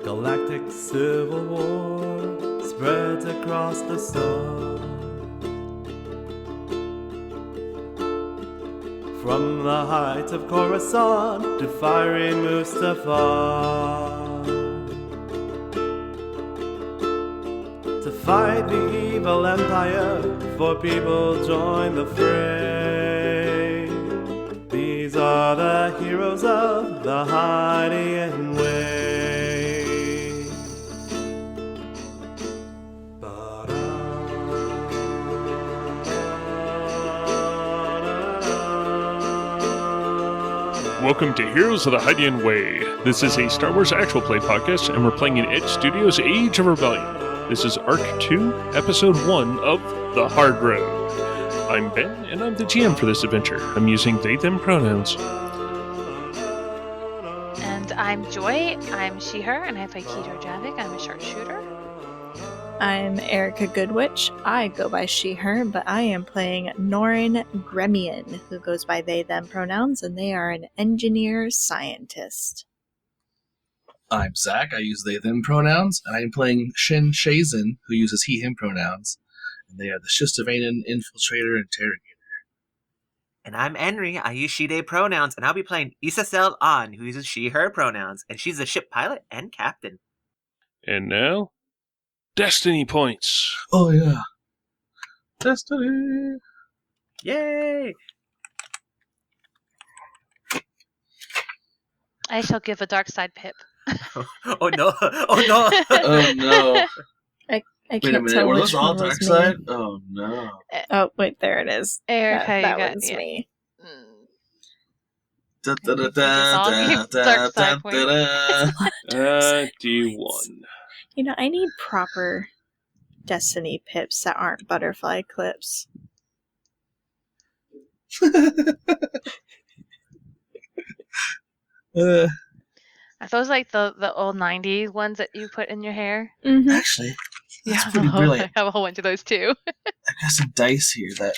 galactic civil war spreads across the sun. From the heights of Coruscant to fiery Mustafar, to fight the evil empire, for people join the fray. These are the heroes of the Hydian Way. Welcome to Heroes of the Hydian Way. This is a Star Wars actual play podcast, and we're playing in Edge Studios' Age of Rebellion. This is Arc 2, Episode 1 of The Hard Road. I'm Ben, and I'm the GM for this adventure. I'm using they/them pronouns. And I'm Joy. I'm she/her, and I play Keeter Javik. I'm a sharpshooter. I'm Erica Goodwitch. I go by she/her, but I am playing Norin Gremian, who goes by they/them pronouns, and they are an engineer scientist. I'm Zach. I use they/them pronouns, and I am playing Shin Shazin, who uses he/him pronouns, and they are the Shistavanan infiltrator interrogator. And I'm Henry. I use she/they pronouns, and I'll be playing Isacel An, who uses she/her pronouns, and she's a ship pilot and captain. And now, Destiny Points. Oh, yeah. Destiny! Yay! I shall give a dark side pip. Oh no! Oh no! Oh, no. I Wait can't a minute, tell were which those all one was dark me. side? Oh, no. Oh, wait, there it is. Erica, that you got was me. Da, da, da, Just all da, give da, dark da, side da, da. D1. You know, I need proper Destiny pips that aren't butterfly clips. Are those like the old 90s ones that you put in your hair? Mm-hmm. Actually, that's I pretty have a- brilliant. I have a whole bunch of those too. I've got some dice here that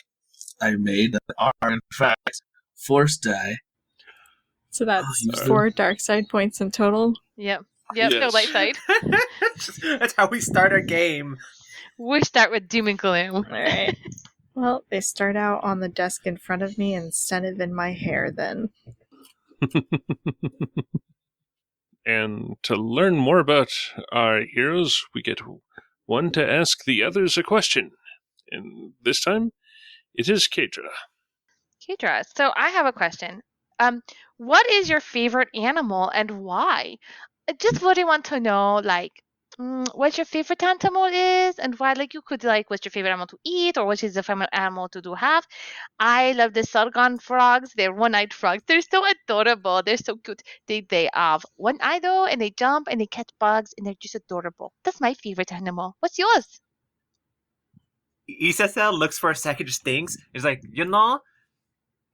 I made that are, in fact, force die. So that's use them. 4 dark side points in total. Yep. Yep, no Yes. light side. That's how we start our game. We start with doom and gloom. All right. Well, they start out on the desk in front of me instead of in my hair then. And to learn more about our heroes, we get one to ask the others a question. And this time, it is Kadra. Keetra, so I have a question. What is your favorite animal and why? I just really want to know, like, what your favorite animal is and why. Like, you could like, what's your favorite animal to eat, or what is the favorite animal to have? I love the Sargon frogs. They're one-eyed frogs. They're so adorable. They're so cute. They have one eye though, and they jump and they catch bugs, and they're just adorable. That's my favorite animal. What's yours? Isacel looks for a second, just thinks. He's like,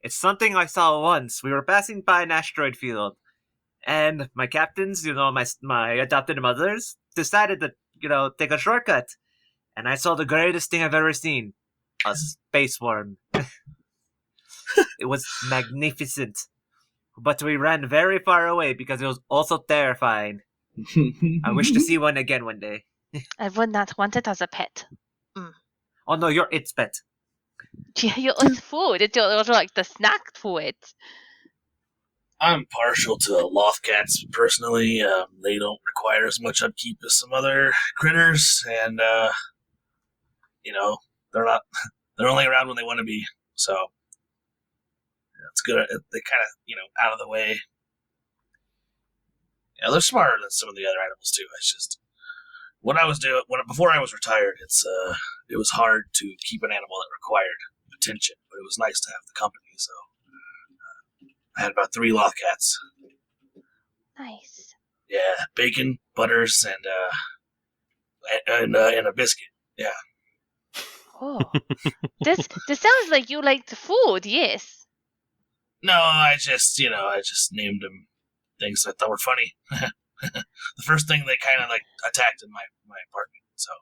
it's something I saw once. We were passing by an asteroid field, and my captains, my adopted mothers, decided to, take a shortcut. And I saw the greatest thing I've ever seen. A space worm. It was magnificent. But we ran very far away because it was also terrifying. I wish to see one again one day. I would not want it as a pet. Oh no, you're its pet. Yeah, it's food. It's like the snack food. I'm partial to lothcats personally. They don't require as much upkeep as some other critters, and they're only around when they want to be. So it's good. They kind of, out of the way. Yeah, they're smarter than some of the other animals too. It's just what I was doing before I was retired. It was hard to keep an animal that required attention, but it was nice to have the company. So. I had about 3 lothcats. Nice. Yeah, bacon, butters, and a biscuit. Yeah. Oh, this sounds like you like the food. Yes. No, I just named them things I thought were funny. The first thing they kind of attacked in my apartment. So.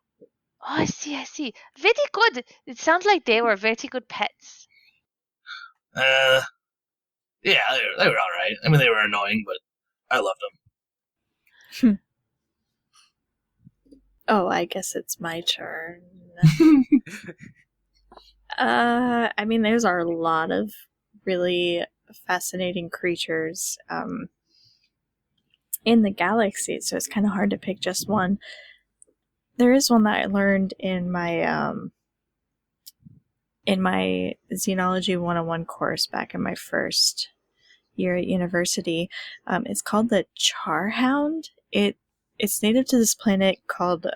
Oh, I see. Very good. It sounds like they were very good pets. Yeah, they were all right. I mean, they were annoying, but I loved them. Oh, I guess it's my turn. I mean, there's a lot of really fascinating creatures in the galaxy, so it's kind of hard to pick just one. There is one that I learned in my Xenology 101 course back in my first year at university. It's called the Charhound. It's native to this planet called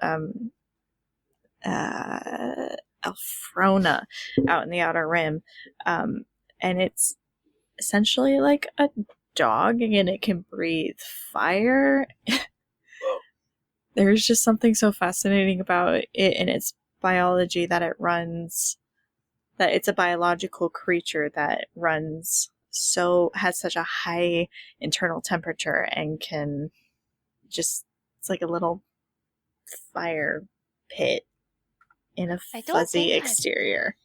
Elfrona out in the Outer Rim. And it's essentially like a dog, and it can breathe fire. There's just something so fascinating about it and its biology that that it's a biological creature that has such a high internal temperature and can it's like a little fire pit in a fuzzy exterior.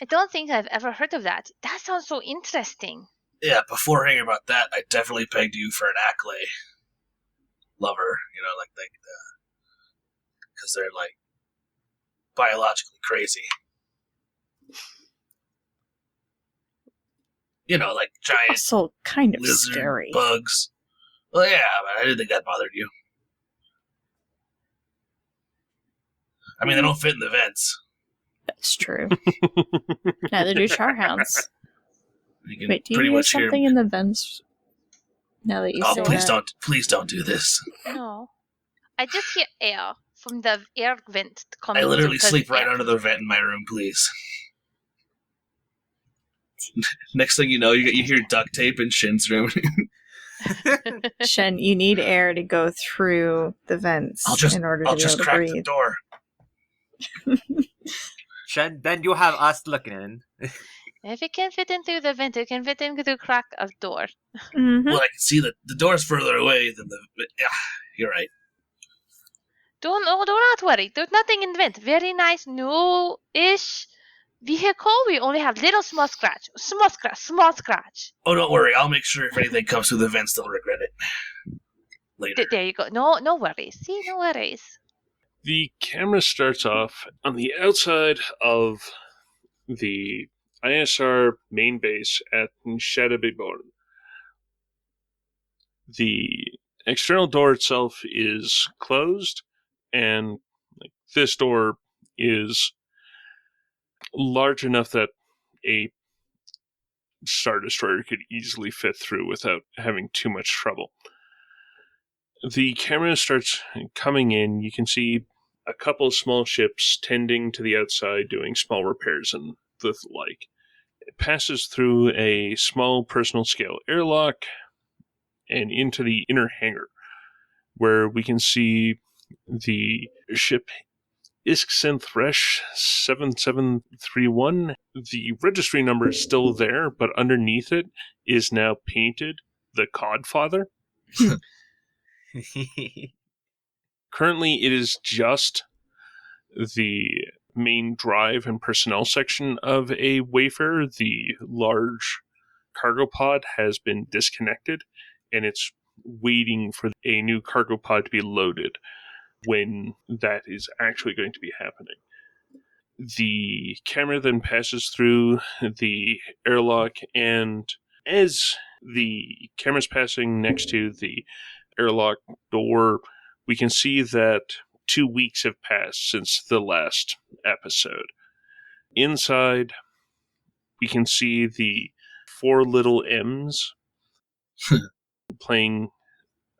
I don't think I've ever heard of that. That sounds so interesting. Yeah, before hearing about that, I definitely pegged you for an Acklay lover, because they're like biologically crazy. Like giant Also kind of lizard scary. bugs. Well, yeah, but I didn't think that bothered you. I mean, they don't fit in the vents. That's true. Neither do Charhounds. You can Wait, do you pretty hear much something in the vents? Now that you say that. Please don't do this. No. I just hear air from the air vent coming. I literally through, sleep right under the vent in my room, please. Next thing you know, you hear duct tape in Shin's room. Shen, you need air to go through the vents in order to be able to crack breathe. the door. Shen, then you have us looking in. If it can fit in through the vent, it can fit in through the crack of door. Mm-hmm. Well, I can see that the door's further away than the... Yeah, you're right. Do not worry. There's nothing in the vent. Very nice, new-ish vehicle. We only have little small scratch. Small scratch. Oh, don't worry. I'll make sure if anything comes through the vents, they'll regret it. Later. There you go. No worries. See, no worries. The camera starts off on the outside of the ISR main base at Shadabiborn. The external door itself is closed, and this door is large enough that a Star Destroyer could easily fit through without having too much trouble. The camera starts coming in. You can see a couple of small ships tending to the outside, doing small repairs and the like. It passes through a small personal scale airlock and into the inner hangar, where we can see the ship Isksenthresh 7731. The registry number is still there, but underneath it is now painted the Codfather. Currently, it is just the main drive and personnel section of a Wayfarer. The large cargo pod has been disconnected, and it's waiting for a new cargo pod to be loaded when that is actually going to be happening. The camera then passes through the airlock, and as the camera's passing next to the airlock door, we can see that 2 weeks have passed since the last episode. Inside, we can see the 4 little M's playing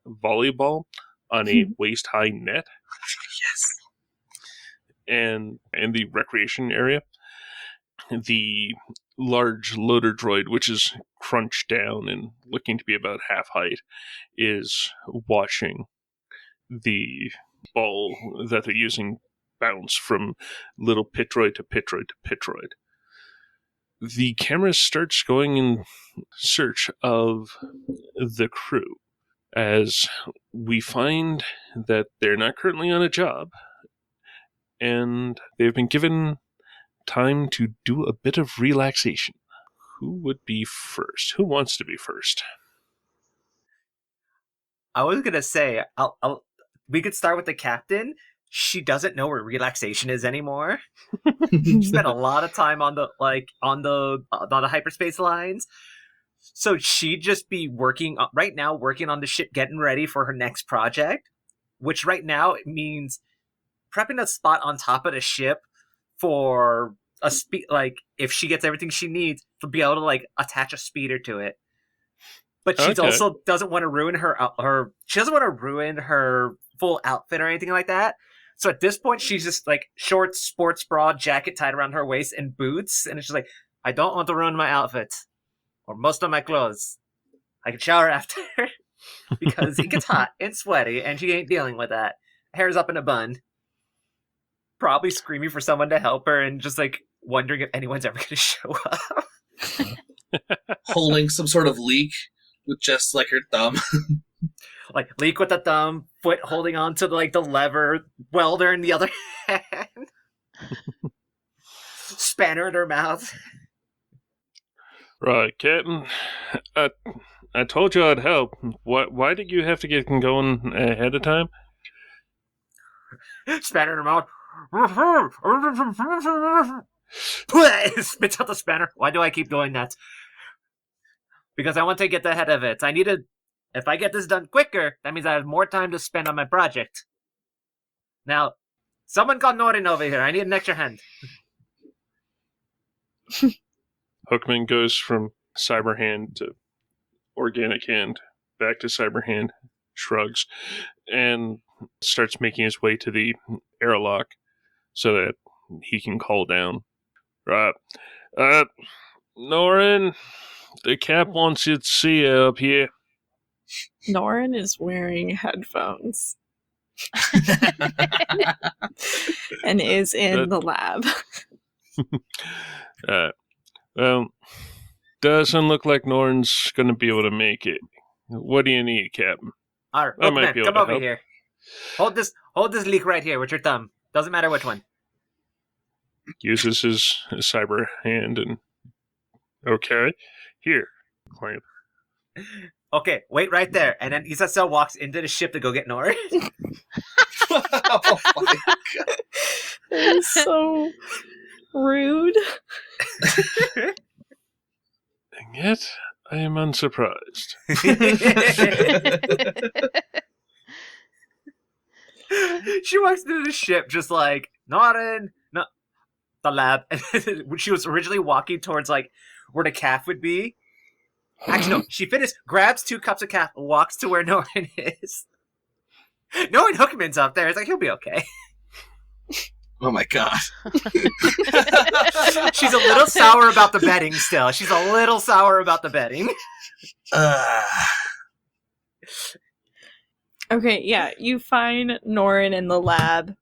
volleyball on a waist-high net. Yes. And in the recreation area, the large loader droid, which is crunched down and looking to be about half height, is watching the ball that they're using bounce from little pitroid to pitroid to pitroid. The camera starts going in search of the crew, as we find that they're not currently on a job, and they've been given time to do a bit of relaxation. Who would be first? Who wants to be first? I was gonna say, I'll we could start with the captain. She doesn't know where relaxation is anymore. She spent a lot of time on the hyperspace lines. So she'd just be working on the ship, getting ready for her next project, which right now means prepping a spot on top of the ship for a if she gets everything she needs to be able to attach a speeder to it. But she also doesn't want to ruin she doesn't want to ruin her full outfit or anything like that. So at this point, she's just shorts, sports bra, jacket tied around her waist, and boots. And it's just I don't want to ruin my outfit or most of my clothes. I can shower after because it gets hot and sweaty, and she ain't dealing with that. Hair's up in a bun. Probably screaming for someone to help her and just wondering if anyone's ever going to show up. Holding some sort of leak with just her thumb. Leak with the thumb, foot holding on to the lever, welder in the other hand, spanner in her mouth. Right, Captain. I told you I'd help. Why did you have to get going ahead of time? Spanner in her mouth. Spits out the spanner. Why do I keep doing that? Because I want to get ahead of it. If I get this done quicker, that means I have more time to spend on my project. Now, someone call Norin over here. I need an extra hand. Hookman goes from cyber hand to organic hand, back to cyber hand, shrugs, and starts making his way to the airlock so that he can call down. Right. Norin, the cap wants you to see you up here. Norin is wearing headphones and is in the lab. Well, doesn't look like Norin's going to be able to make it. What do you need, Captain? All I right, might be able come to over help. here. Hold this leak right here with your thumb. Doesn't matter which one. Uses his cyber hand and... Okay. Here. Clamp. Okay, wait right there. And then Isasel walks into the ship to go get Norin. Oh my God. That is so rude. And yet, I am unsurprised. She walks into the ship just Norin, no, the lab. When she was originally walking towards where the calf would be. Actually, no. She finished, grabs 2 cups of calf, walks to where Norin is. Norin Hookman's up there. It's he'll be okay. Oh my God. She's a little sour about the betting still. She's a little sour about the betting. Okay, yeah, you find Norin in the lab.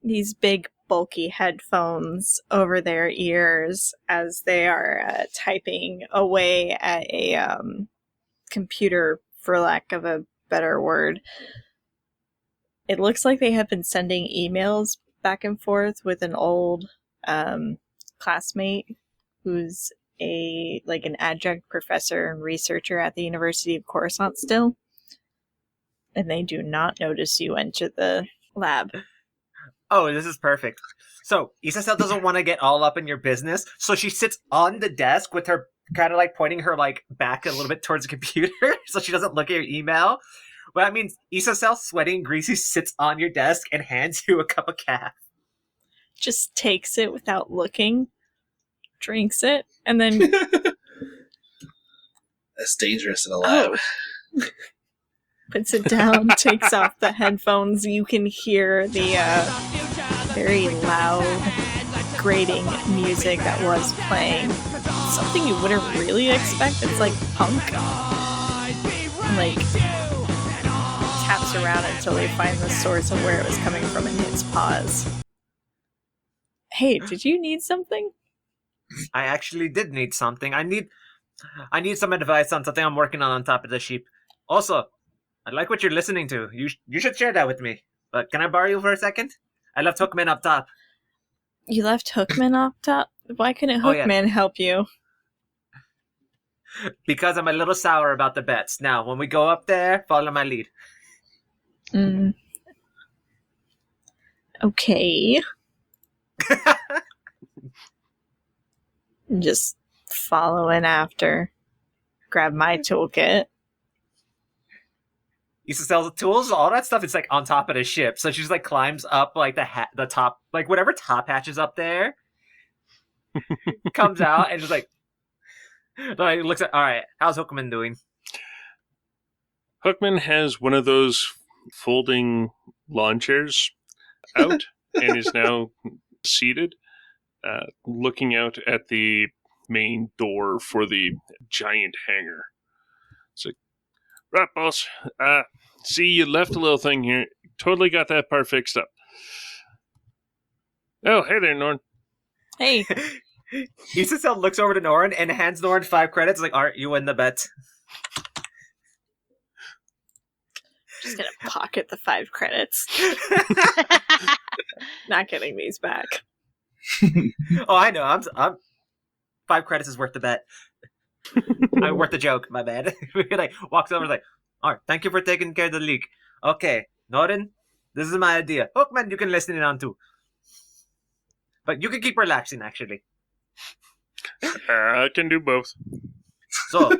These big, bulky headphones over their ears as they are typing away at a computer, for lack of a better word. It looks like they have been sending emails back and forth with an old classmate who's an adjunct professor and researcher at the University of Coruscant still. And they do not notice you enter the lab. Oh, this is perfect. So, Isasel doesn't want to get all up in your business, so she sits on the desk with her kind of pointing her back a little bit towards the computer so she doesn't look at your email. Well, that means Isasel, sweaty and greasy, sits on your desk and hands you a cup of calf. Just takes it without looking, drinks it, and then... That's dangerous in a lab. Puts it down, takes off the headphones. You can hear the very loud, grating music that was playing. Something you wouldn't really expect. It's punk. Taps around until they find the source of where it was coming from and hits pause. Hey, did you need something? I actually did need something. I need some advice on something I'm working on top of the ship. Also, I like what you're listening to. You should share that with me. But can I borrow you for a second? I left Hookman up top. You left Hookman up top? Why couldn't Hookman help you? Because I'm a little sour about the bets. Now, when we go up there, follow my lead. Okay. Just following after. Grab my toolkit. Issa sells the tools, all that stuff is like on top of the ship. So she just like climbs up like the top, like whatever top hatch is up there, comes out and just like looks at. All right, how's Hookman doing? Hookman has one of those folding lawn chairs out and is now seated, looking out at the main door for the giant hangar. It's like, right, boss. See, you left a little thing here. Totally got that part fixed up. Oh, hey there, Norn. Hey. Isacel looks over to Norin and hands Norin 5 credits. Like, all right, you win the bet. Just gonna pocket the 5 credits. Not getting these back. Oh, I know. I'm 5 credits is worth the bet. I'm worth the joke. My bad. Like walks over, like, all right, thank you for taking care of the leak. Okay, Norin, this is my idea. Hookman, you can listen in on too, but you can keep relaxing. Actually, I can do both. so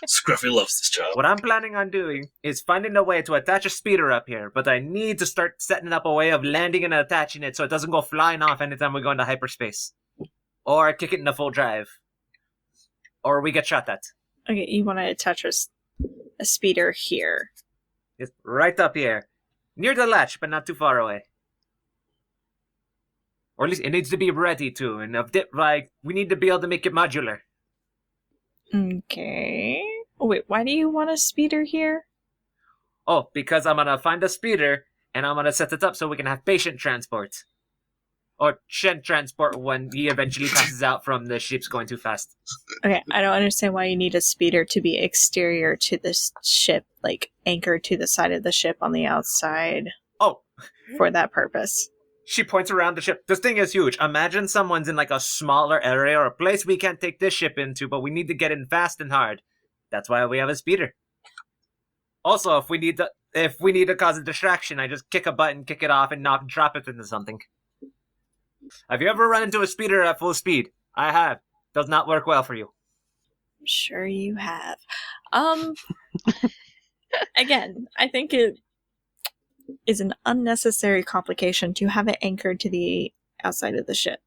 Scruffy loves this job. what I'm planning on doing is finding a way to attach a speeder up here, but I need to start setting up a way of landing and attaching it so it doesn't go flying off anytime we go into hyperspace, or kick it into full drive, or we get shot at. Okay, you want to attach a speeder here. It's right up here, near the latch, but not too far away. Or at least it needs to be ready to, and like we need to be able to make it modular. Okay. Oh, wait, why do you want a speeder here? Oh, because I'm gonna find a speeder and I'm gonna set it up so we can have patient transport. Or Shen transport when he eventually passes out from the ship's going too fast. Okay, I don't understand why you need a speeder to be exterior to this ship, like anchored to the side of the ship on the outside Oh, for that purpose. she points around the ship. This thing is huge. Imagine someone's in like a smaller area or a place we can't take this ship into, but we need to get in fast and hard. That's why we have a speeder. Also, if we need to cause a distraction, I just kick a button, kick it off, and drop it into something. Have you ever run into a speeder at full speed? I have. Does not work well for you. I'm sure you have. Again, I think it is an unnecessary complication to have it anchored to the outside of the ship.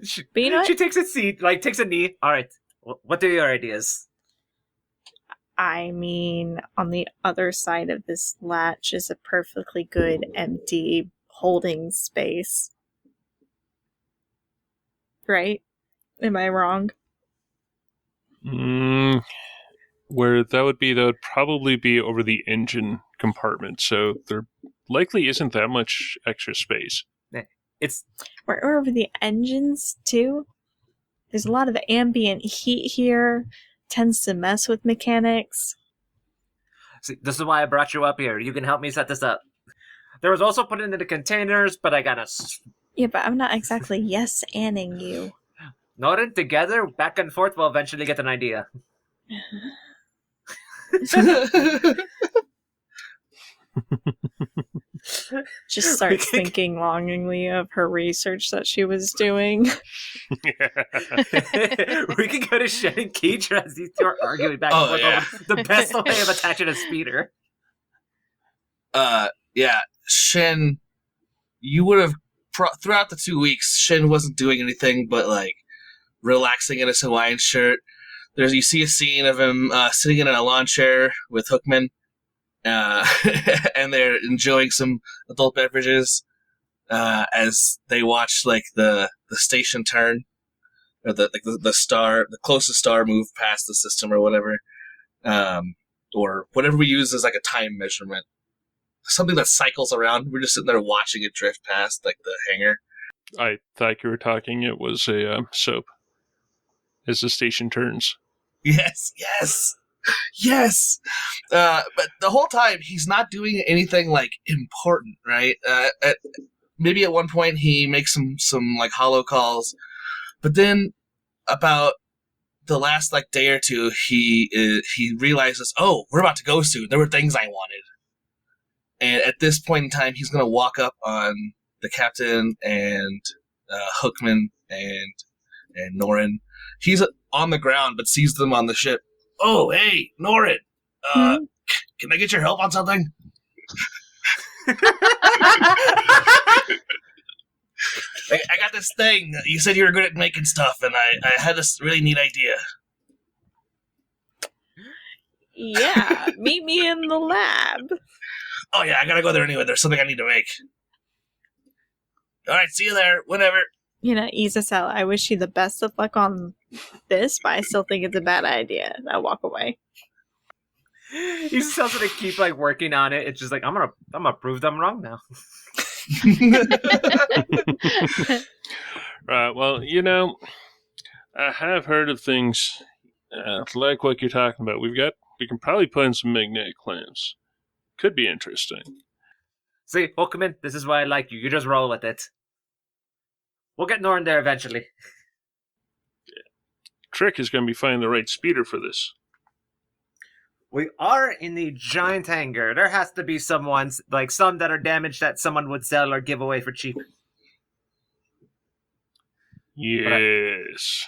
She, But you know what? she takes a seat, like takes a knee. All right, what are your ideas? I mean, on the other side of this latch is a perfectly good empty holding space. Right? Am I wrong? Where that would probably be over the engine compartment, so there likely isn't that much extra space. It's Or over the engines, too? There's a lot of ambient heat here. Tends to mess with mechanics. see, this is why I brought you up here. You can help me set this up. There was also put into the containers, but I got Yeah, but I'm not exactly yes-anding you. Norin, together, back and forth, we'll eventually get an idea. Just starts thinking longingly of her research that she was doing. We can go to Shen and Keitra as these two are arguing back and forth over the best way of attaching a speeder. Yeah, Shen, you would have throughout the 2 weeks. Shen wasn't doing anything but like relaxing in his Hawaiian shirt. You see a scene of him sitting in a lawn chair with Hookman, and they're enjoying some adult beverages as they watch like the station turn, or the closest star move past the system or whatever, or whatever we use as like a time measurement. Something that cycles around. We're just sitting there watching it drift past, like the hangar. I thought you were talking it was a soap as the station turns. Yes. But the whole time, he's not doing anything, like, important, right? Maybe at one point he makes some like, holo calls. But then, about the last, like, day or two, he realizes, oh, we're about to go soon. There were things I wanted. And at this point in time, he's going to walk up on the captain and Hookman and Norin. He's on the ground, but sees them on the ship. Oh, hey, Norin. Can I get your help on something? I got this thing. You said you were good at making stuff, and I had this really neat idea. Yeah, meet me in the lab. Oh, yeah, I gotta go there anyway. There's something I need to make. All right, see you there. Whenever. Isasel, I wish you the best of luck on this, but I still think it's a bad idea. I'll walk away. He's still gonna keep working on it. It's just I'm gonna prove them wrong now. Right, well, I have heard of things like what you're talking about. We can probably put in some magnetic clamps. Could be interesting. See, Hookman, this is why I like you. You just roll with it. We'll get Norin there eventually. Trick is going to be finding the right speeder for this. We are in the giant hangar. There has to be some that are damaged that someone would sell or give away for cheap. Yes.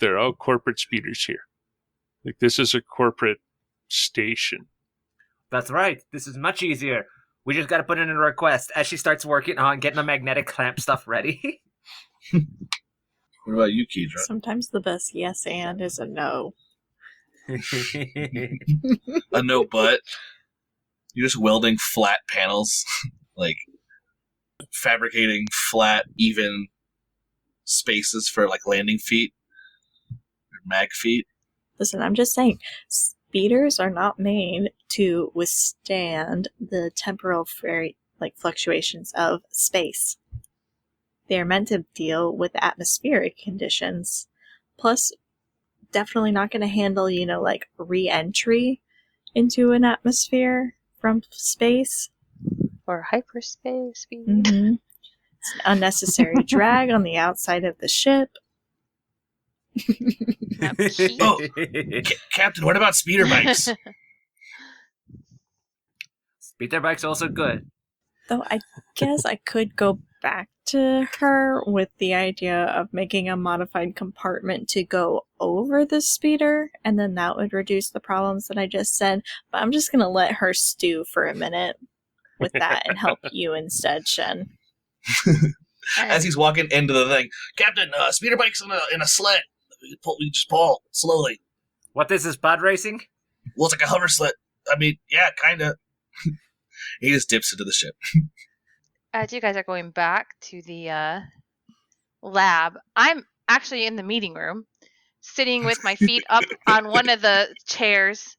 They're all corporate speeders here. This is a corporate station. That's right. This is much easier. We just got to put in a request as she starts working on getting the magnetic clamp stuff ready. What about you, Keydra? Sometimes the best yes and is a no. A no but? You're just welding flat panels, fabricating flat, even spaces for landing feet or mag feet. Listen, I'm just saying, speeders are not made to withstand the temporal fluctuations of space. They are meant to deal with atmospheric conditions. Plus, definitely not going to handle, re-entry into an atmosphere from space. Or hyperspace speed. Mm-hmm. It's an unnecessary drag on the outside of the ship. Oh, Captain, what about speeder bikes? Speeder bikes also good. Though I guess I could go back to her with the idea of making a modified compartment to go over the speeder, and then that would reduce the problems that I just said. But I'm just going to let her stew for a minute with that and help you instead, Shen. As he's walking into the thing, Captain, speeder bikes in a sled. We just pull slowly. What is this, pod racing? Well, it's like a hover sled. I mean, yeah, kind of. He just dips into the ship. As you guys are going back to the lab, I'm actually in the meeting room, sitting with my feet up on one of the chairs,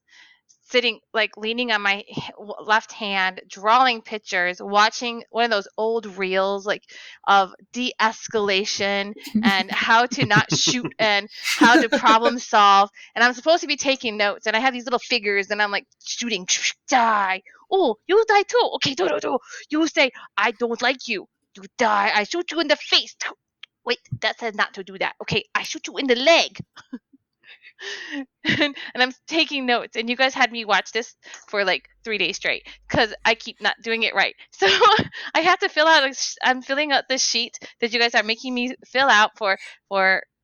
sitting leaning on my left hand, drawing pictures, watching one of those old reels of de-escalation and how to not shoot and how to problem solve. And I'm supposed to be taking notes, and I have these little figures, and I'm shooting, die. Oh, you die too. Okay, do. You say, I don't like you. You die. I shoot you in the face. Wait, that says not to do that. Okay, I shoot you in the leg. and I'm taking notes, and you guys had me watch this for 3 days straight because I keep not doing it right. So I have to fill out. I'm filling out this sheet that you guys are making me fill out for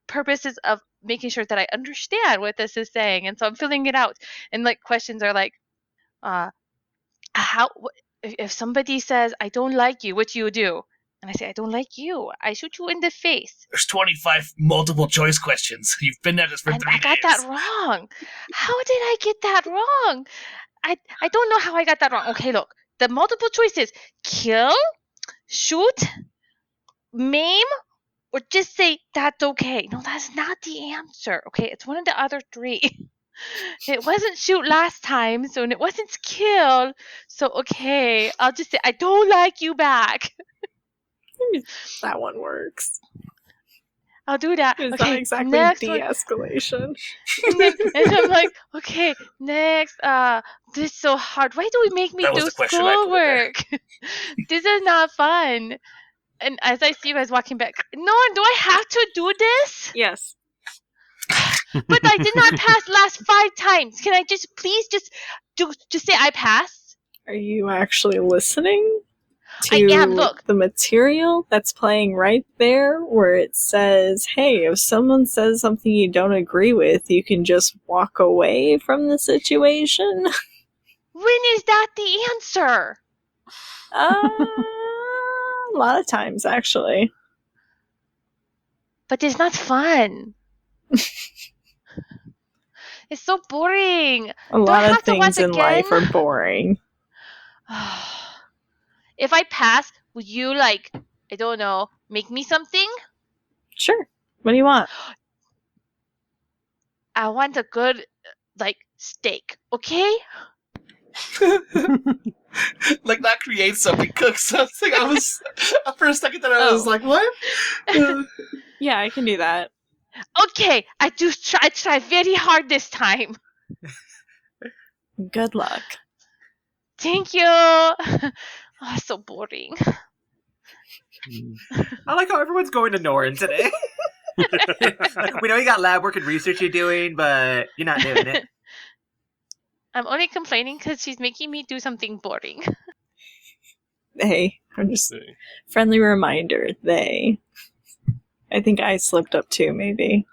purposes of making sure that I understand what this is saying. And so I'm filling it out, and questions are how if somebody says I don't like you, what do you do? And I say, I don't like you. I shoot you in the face. There's 25 multiple choice questions. You've been at this for 3 days. I got that wrong. How did I get that wrong? I don't know how I got that wrong. Okay, look. The multiple choices: kill, shoot, maim, or just say that's okay. No, that's not the answer. Okay, it's one of the other 3. It wasn't shoot last time, so it wasn't kill. So okay, I'll just say I don't like you back. That one works. I'll do that. It's okay, not exactly next de-escalation. and I'm okay, next. This is so hard. Why do we make me That was do the question I put in there. schoolwork? This is not fun. And as I see you guys walking back, no, do I have to do this? Yes. But I did not pass last 5 times. Can I please say I passed? Are you actually listening to I am, look. the material that's playing right there where it says, hey, if someone says something you don't agree with, you can just walk away from the situation? When is that the answer? A lot of times, actually. But it's not fun. It's so boring. A lot I of have to watch things in life again? are boring. If I pass, would you, like, I don't know, make me something? Sure. What do you want? I want a good, like, steak, okay? Like, not create something, cook something. I was, for a second there, I was Oh. like, what? Yeah, I can do that. Okay, I try very hard this time. Good luck. Thank you. Oh, so boring. I like how everyone's going to Norin today. We know you got lab work and research you're doing, but you're not doing it. I'm only complaining because she's making me do something boring. Hey, I'm just friendly reminder, they. I think I slipped up too, maybe.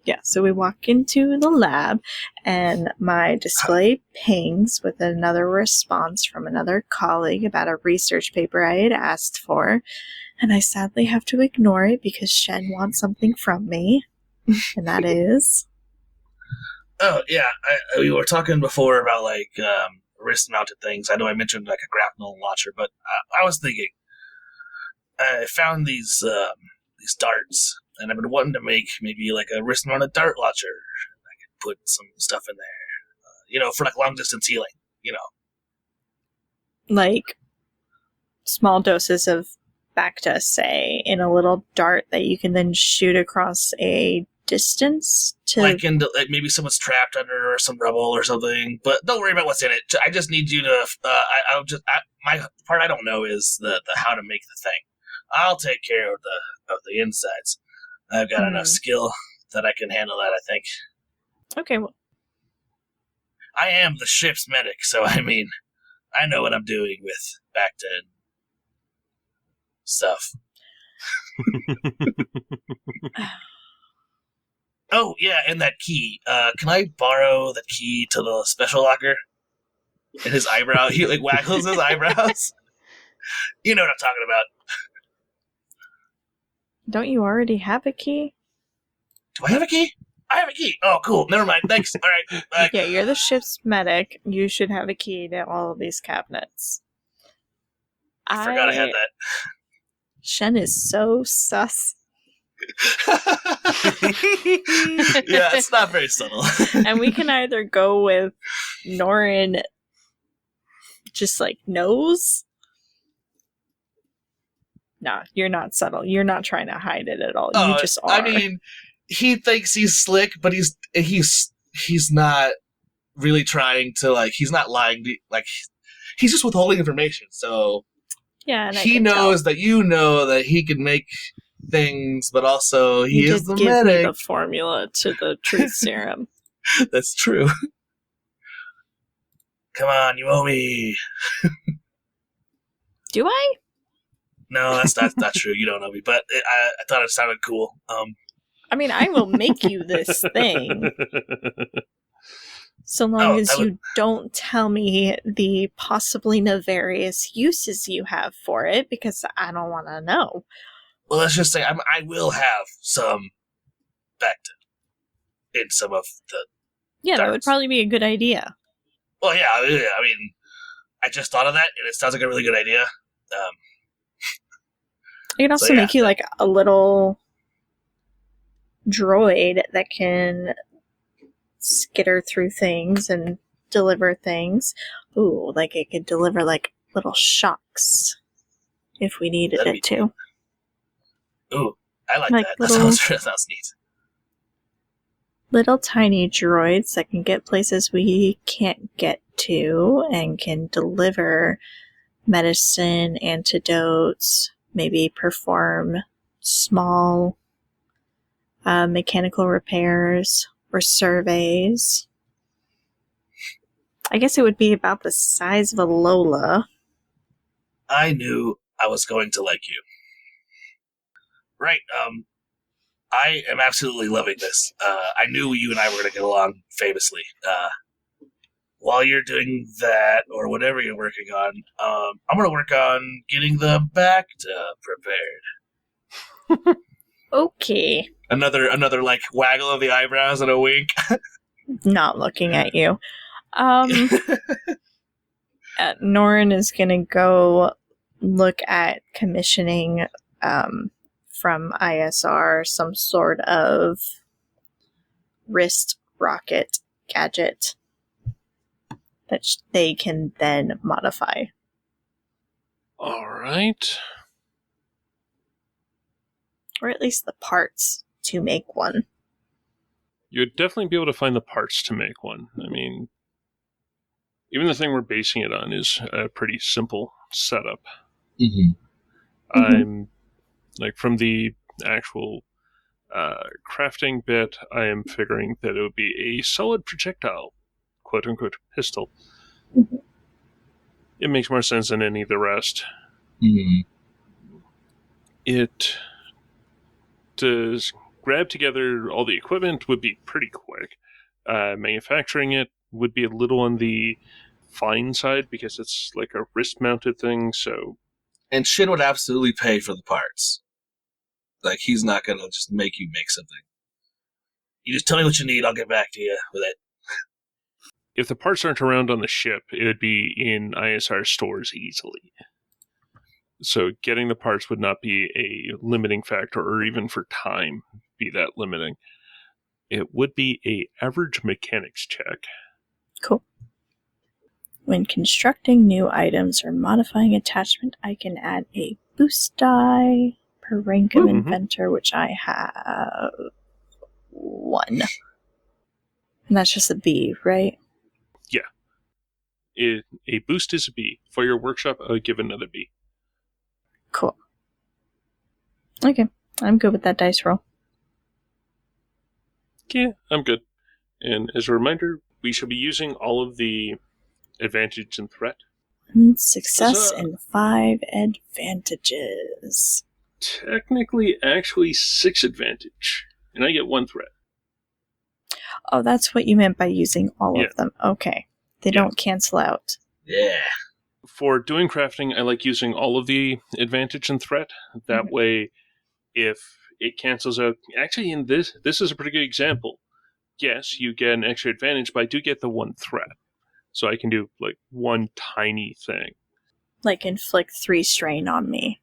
Yeah, so we walk into the lab, and my display pings with another response from another colleague about a research paper I had asked for, and I sadly have to ignore it because Shen wants something from me, and that is... Oh, yeah. We were talking before about, like, wrist-mounted things. I know I mentioned, like, a grapnel launcher, but I was thinking, I found these darts, and I've been wanting to make maybe, like, a wrist-mounted dart launcher. I could put some stuff in there, for, like, long-distance healing, like small doses of Bacta, say, in a little dart that you can then shoot across a distance to... Like maybe someone's trapped under some rubble or something. But don't worry about what's in it. I just need you to... my part I don't know is the how to make the thing. I'll take care of the insides. I've got enough skill that I can handle that, I think. Okay, well... I am the ship's medic, so I mean, I know what I'm doing with Bacta and stuff. Oh, yeah, and that key. Can I borrow the key to the special locker? And his eyebrow, he, like, waggles his eyebrows. You know what I'm talking about. Don't you already have a key? Do I have a key? I have a key. Oh, cool. Never mind. Thanks. All right. Bye. Yeah, you're the ship's medic. You should have a key to all of these cabinets. I forgot I had that. Shen is so sus. Yeah, it's not very subtle. And we can either go with Norin just like knows. No, you're not subtle. You're not trying to hide it at all. You just are. I mean, he thinks he's slick, but he's not really trying to, like, he's not lying. Like, he's just withholding information. So yeah, and he knows that you know that he can make things, but also he is the give medic. me the formula to the truth serum. That's true. Come on, you owe me. Do I? No, that's not true. You don't owe me, but I thought it sounded cool. I mean, I will make you this thing. So long as you don't tell me the possibly nefarious uses you have for it, because I don't want to know. Well, let's just say I will have some Bacta in some of the Yeah, darts. that would probably be a good idea. Well, yeah, I mean, I just thought of that, and it sounds like a really good idea. I can also make you like a little droid that can skitter through things and deliver things. Ooh, like it could deliver like little shocks if we needed That'd it to. Ooh, I like Like that. little- That sounds neat. Little tiny droids that can get places we can't get to and can deliver medicine, antidotes, maybe perform small mechanical repairs or surveys. I guess it would be about the size of a Lola. I knew I was going to like you. Right, I am absolutely loving this. I knew you and I were going to get along famously. While you're doing that, or whatever you're working on, I'm going to work on getting the Bacta prepared. Okay. Another like waggle of the eyebrows and a wink. Not looking at you. Norin is gonna go look at commissioning from ISR some sort of wrist rocket gadget that they can then modify. All right. Or at least the parts to make one. You'd definitely be able to find the parts to make one. I mean, even the thing we're basing it on is a pretty simple setup. Mm-hmm. I'm, like, from the actual crafting bit, I am figuring that it would be a solid projectile, quote-unquote, pistol. Mm-hmm. It makes more sense than any of the rest. Mm-hmm. It does grab together all the equipment would be pretty quick. Manufacturing it would be a little on the fine side because it's like a wrist-mounted thing, so... And Shin would absolutely pay for the parts. Like, he's not going to just make you make something. You just tell me what you need, I'll get back to you with it. If the parts aren't around on the ship, it would be in ISR stores easily. So getting the parts would not be a limiting factor, or even for time be that limiting. It would be a average mechanics check. Cool. When constructing new items or modifying attachment, I can add a boost die per rank of inventor, which I have 1. And that's just a B, right? Yeah. A boost is a B. For your workshop, I would give another B. Cool. Okay, I'm good with that dice roll. Yeah, I'm good. And as a reminder, we shall be using all of the advantage and threat. Success and 5 advantages. Technically, actually 6 advantage. And I get 1 threat. Oh, that's what you meant by using all of them. Okay. They don't cancel out. Yeah. For doing crafting, I like using all of the advantage and threat. That way, if it cancels out... Actually, in this is a pretty good example. Yes, you get an extra advantage, but I do get the 1 threat. So I can do, like, 1 tiny thing. Like inflict 3 strain on me.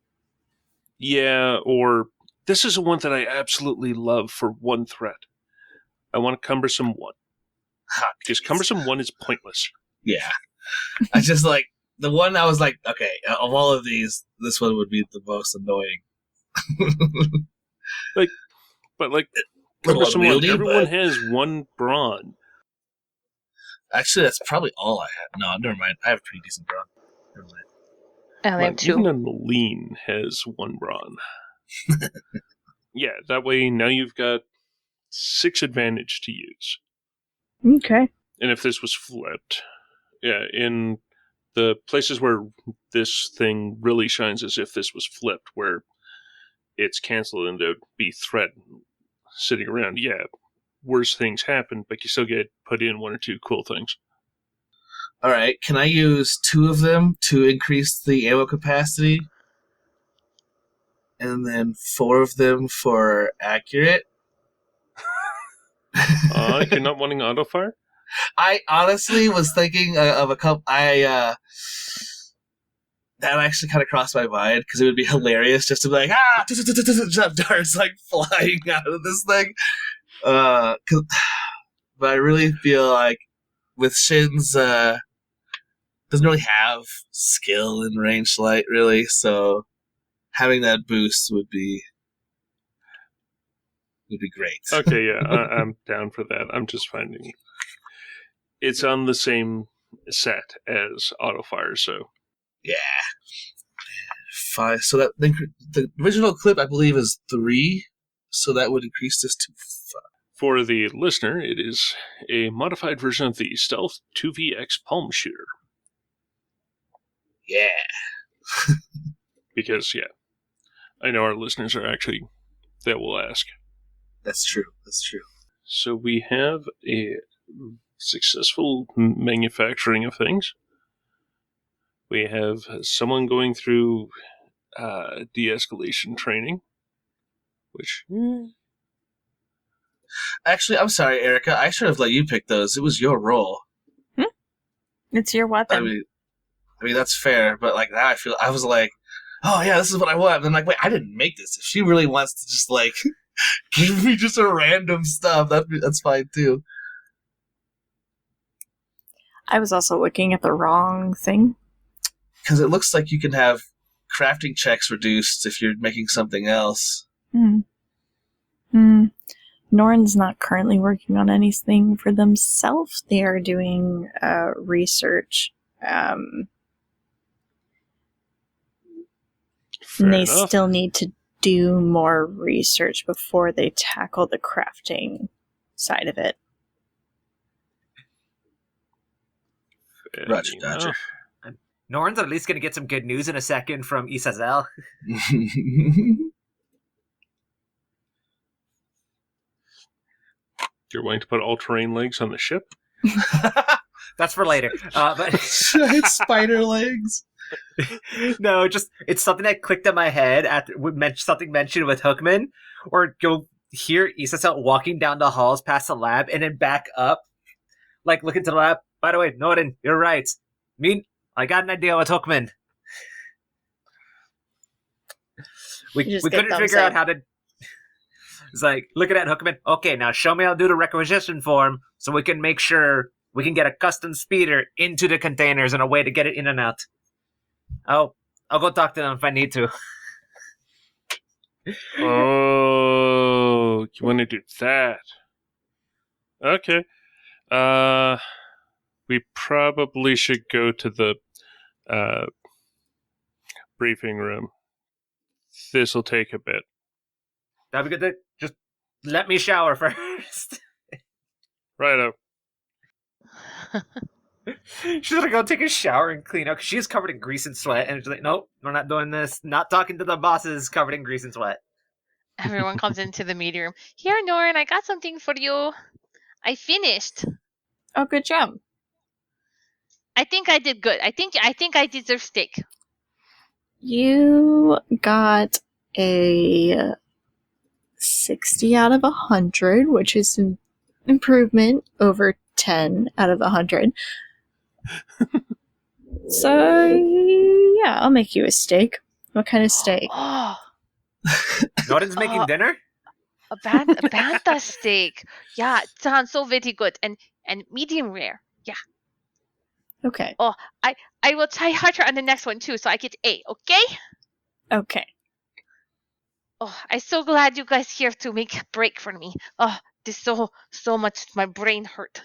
Yeah, or... This is one that I absolutely love for 1 threat. I want a cumbersome 1. Because cumbersome 1 is pointless. Yeah. I just like... The one I was like, okay, of all of these, this one would be the most annoying. Cumbersome 1, unwieldy, everyone but... has 1 brawn. Actually, that's probably all I have. No, never mind. I have a pretty decent brawn. Never mind. I only have 2. Even a Maline has 1 brawn. Yeah, that way now you've got 6 advantage to use. Okay. And if this was flipped, yeah, in the places where this thing really shines is if this was flipped, where it's canceled and there'd be threat sitting around. Yeah, worse things happen, but you still get put in 1 or 2 cool things. All right, can I use 2 of them to increase the ammo capacity? And then 4 of them for accurate? You're not wanting auto fire? I honestly was thinking of a couple. That actually kind of crossed my mind because it would be hilarious just to be like, jump darts like flying out of this thing. But I really feel like with Shin's, doesn't really have skill in ranged light, really. So having that boost would be great. Okay, yeah, I'm down for that. I'm just finding it's on the same set as auto fire, so yeah. 5. So that the original clip I believe is 3, so that would increase this to For the listener, it is a modified version of the Stealth 2VX Palm Shooter. Yeah. Because, yeah, I know our listeners are actually, that will ask. That's true. That's true. So we have a successful manufacturing of things. We have someone going through de-escalation training, which... Actually, I'm sorry, Erica. I should have let you pick those. It was your role. It's your weapon. I mean that's fair, but like now I was like, oh yeah, this is what I want. And I'm like, wait, I didn't make this. If she really wants to just like give me just a random stuff, that's fine too. I was also looking at the wrong thing. Because it looks like you can have crafting checks reduced if you're making something else. Norn's not currently working on anything for themselves. They are doing research. And they still need to do more research before they tackle the crafting side of it. Roger, Dodger. Norn's at least going to get some good news in a second from Isazel. You're willing to put all-terrain legs on the ship? That's for later. But Spider legs. No, just it's something that clicked in my head after something mentioned with Hookman, or you'll hear Isazel walking down the halls past the lab and then back up, like look into the lab. By the way, Norton, you're right. I got an idea with Hookman. We couldn't figure out how to. It's like, look at that, Hookman. Okay, now show me how to do the requisition form so we can make sure we can get a custom speeder into the containers and a way to get it in and out. I'll go talk to them if I need to. Oh, you want to do that? Okay. We probably should go to the briefing room. This'll take a bit. That'd be good. Just let me shower first. Righto. She's gonna go take a shower and clean up because she's covered in grease and sweat, and she's like, "Nope, we're not doing this. Not talking to the bosses covered in grease and sweat." Everyone comes into the meeting room. Here, Norn, I got something for you. I finished. Oh, good job. I think I did good. I think I deserve steak. You got a 60 out of 100, which is an improvement over 10 out of 100. So, yeah, I'll make you a steak. What kind of steak? Oh, Norton's making dinner? a banta steak. Yeah, it sounds so very good and medium rare. Yeah. Okay. I will try harder on the next one too, so I get A. Okay. Okay. Oh, I'm so glad you guys here to make a break for me. Oh, this so much my brain hurt.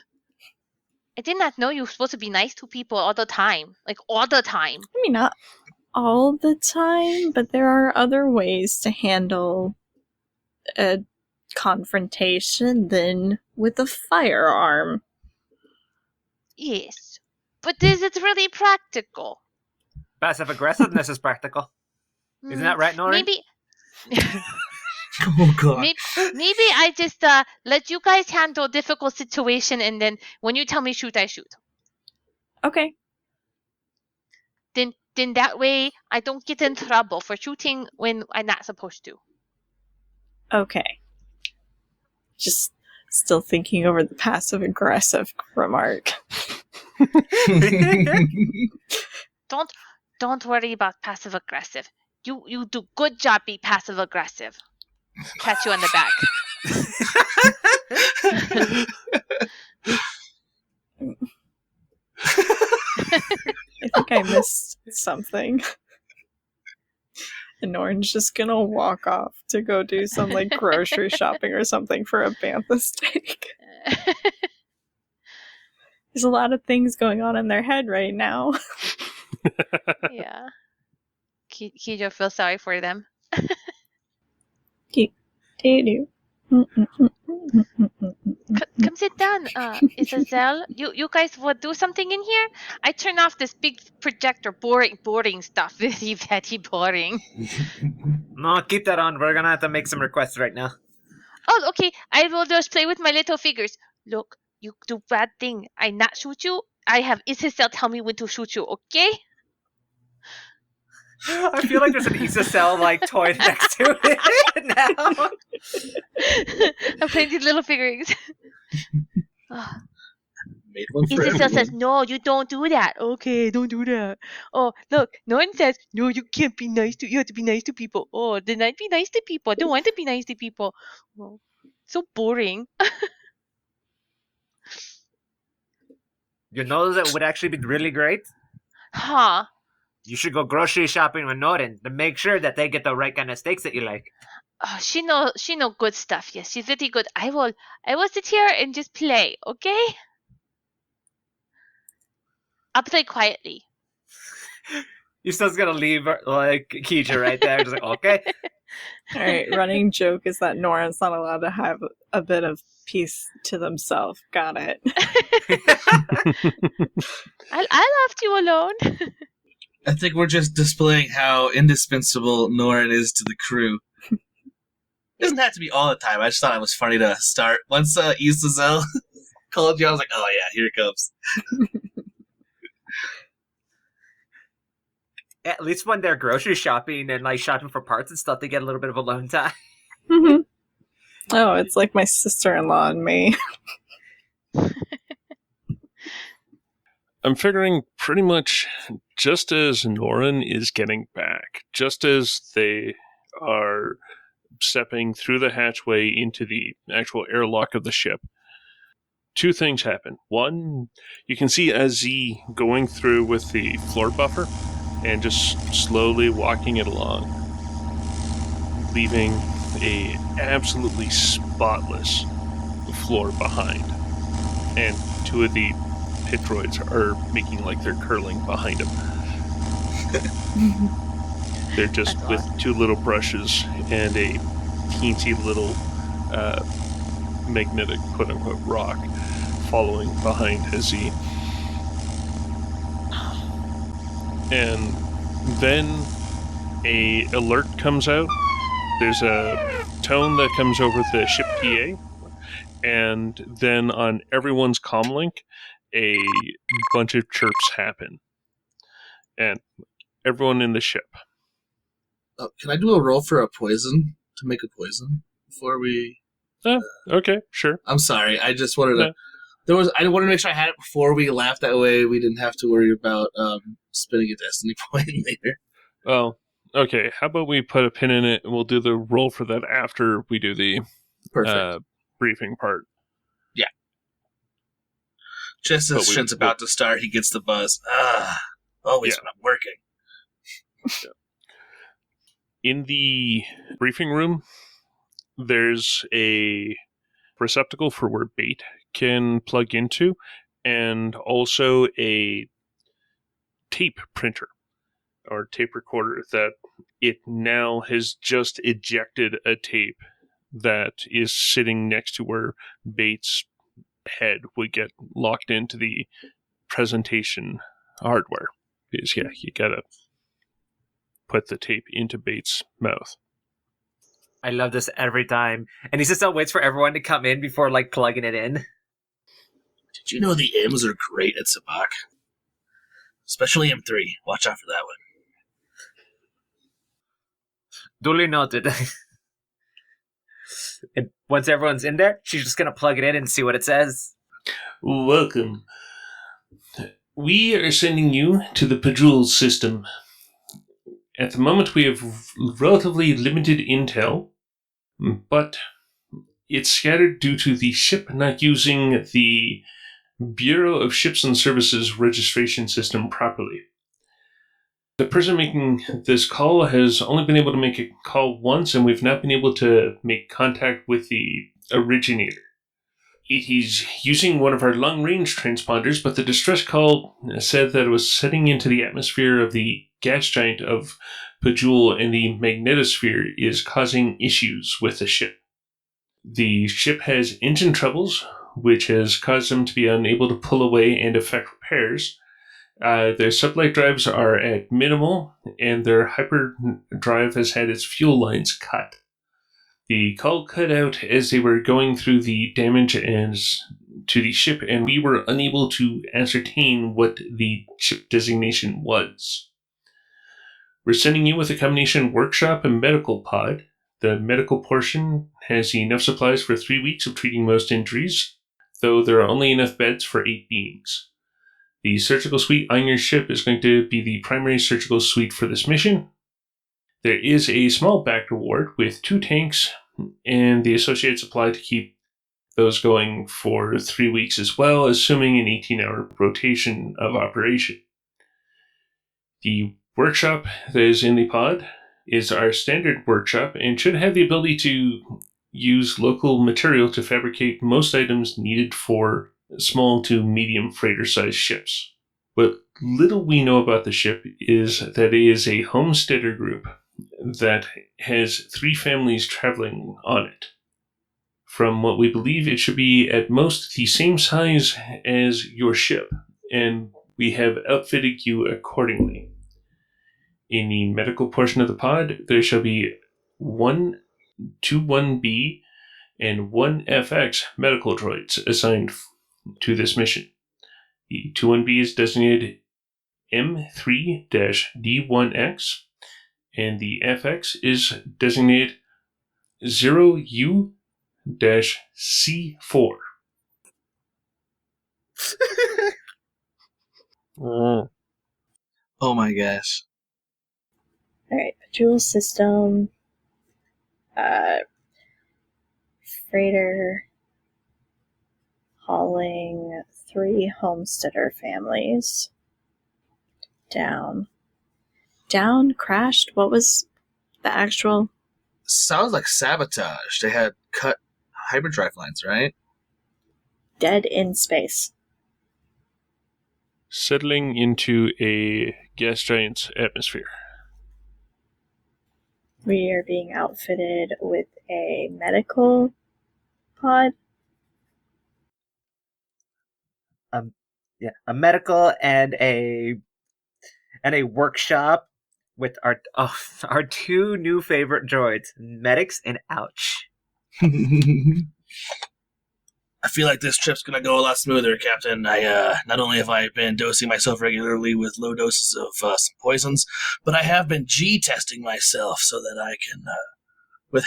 I did not know you were supposed to be nice to people all the time. Like all the time. I mean, not all the time, but there are other ways to handle a confrontation than with a firearm. Yes. But is it really practical? Passive aggressiveness is practical. Isn't that right, Norton? Maybe Oh god. maybe I just let you guys handle difficult situation, and then when you tell me shoot, I shoot. Okay. Then that way I don't get in trouble for shooting when I'm not supposed to. Okay. Just still thinking over the passive aggressive remark. Don't worry about passive aggressive. You do good job be passive aggressive. Pat you on the back. I think I missed something. And Norton's just gonna walk off to go do some like grocery shopping or something for a bantha steak. There's a lot of things going on in their head right now. Yeah. Kijo feels sorry for them. Do-do. Come sit down, Isazel. You guys will do something in here? I turn off this big projector. Boring stuff. Very boring. No, keep that on. We're gonna have to make some requests right now. Oh, okay. I will just play with my little figures. Look, you do bad thing. I not shoot you. I have Isazel tell me when to shoot you, okay? I feel like there's an Isacel toy next to it now. I'm playing these little figurines. Made one for Isazel says, everyone. no, you don't do that. Okay, don't do that. Oh, look, no one says, no, you can't be nice to, you have to be nice to people. Oh, then I'd be nice to people. I don't want to be nice to people. Oh, so boring. You know that would actually be really great? Huh. You should go grocery shopping with Norin to make sure that they get the right kind of steaks that you like. Oh, she know good stuff. Yes, she's really good. I will sit here and just play, okay? I'll play quietly. You're still gonna leave Keisha right there. Just okay. All right, running joke is that Nora's not allowed to have a bit of peace to themselves. Got it. I left you alone. I think we're just displaying how indispensable Norin is to the crew. It doesn't have to be all the time. I just thought it was funny to start. Once Isazel called you, I was like, oh yeah, here it comes. At least when they're grocery shopping and shopping for parts and stuff, they get a little bit of alone time. Mm-hmm. Oh, it's like my sister-in-law and me. I'm figuring pretty much just as Norin is getting back, just as they are stepping through the hatchway into the actual airlock of the ship, two things happen. One, you can see Aziz going through with the floor buffer and just slowly walking it along, leaving a absolutely spotless floor behind. And two of the pit droids are making like they're curling behind him. They're just That's with awesome. two little brushes and a teensy little magnetic quote-unquote rock following behind Aziz. And then a alert comes out. There's a tone that comes over the ship PA, and then on everyone's comlink, a bunch of chirps happen. And everyone in the ship. Oh, can I do a roll for a poison? To make a poison? Before we... Okay, sure. I'm sorry, I just wanted to... I wanted to make sure I had it before we left. That way we didn't have to worry about spending a destiny point later. Oh, okay. How about we put a pin in it and we'll do the roll for that after we do the Perfect. briefing part. Just as shit's about to start, he gets the buzz. Always when I'm working. In the briefing room, there's a receptacle for where bait can plug into, and also a tape printer or tape recorder that it now has just ejected a tape that is sitting next to where Bait's head would get locked into the presentation hardware. Because, you gotta put the tape into Bait's mouth. I love this every time. And he just waits for everyone to come in before plugging it in. Did you know the M's are great at Sabak? Especially M3. Watch out for that one. Duly noted. And once everyone's in there, she's just gonna plug it in and see what it says. Welcome. We are sending you to the Pajul system. At the moment, we have relatively limited intel, but it's scattered due to the ship not using the Bureau of Ships and Services registration system properly. The person making this call has only been able to make a call once, and we've not been able to make contact with the originator. It is using one of our long-range transponders, but the distress call said that it was setting into the atmosphere of the gas giant of Pajul, and the magnetosphere is causing issues with the ship. The ship has engine troubles, which has caused them to be unable to pull away and effect repairs. Their sublight drives are at minimal, and their hyperdrive has had its fuel lines cut. The call cut out as they were going through the damage to the ship, and we were unable to ascertain what the ship designation was. We're sending you with a combination workshop and medical pod. The medical portion has enough supplies for 3 weeks of treating most injuries, though there are only enough beds for 8 beings. The surgical suite on your ship is going to be the primary surgical suite for this mission. There is a small back reward with 2 tanks and the associated supply to keep those going for 3 weeks as well, assuming an 18-hour rotation of operation. The workshop that is in the pod is our standard workshop and should have the ability to use local material to fabricate most items needed for small to medium freighter-sized ships. What little we know about the ship is that it is a homesteader group that has 3 families traveling on it. From what we believe, it should be at most the same size as your ship, and we have outfitted you accordingly. In the medical portion of the pod, there shall be 1 1B and 1 FX medical droids assigned to this mission. The 21B is designated M3-D1X, and the FX is designated 0U-C4. Oh my gosh. Alright, Bejewel system. Freighter hauling 3 homesteader families. Down, crashed? What was the actual? Sounds like sabotage. They had cut hyperdrive lines, right? Dead in space. Settling into a gas giant's atmosphere. We are being outfitted with a medical pod. A medical and a workshop with our 2 new favorite droids, Medics and Ouch. I feel like this trip's gonna go a lot smoother, Captain. I not only have I been dosing myself regularly with low doses of some poisons, but I have been G-testing myself so that I can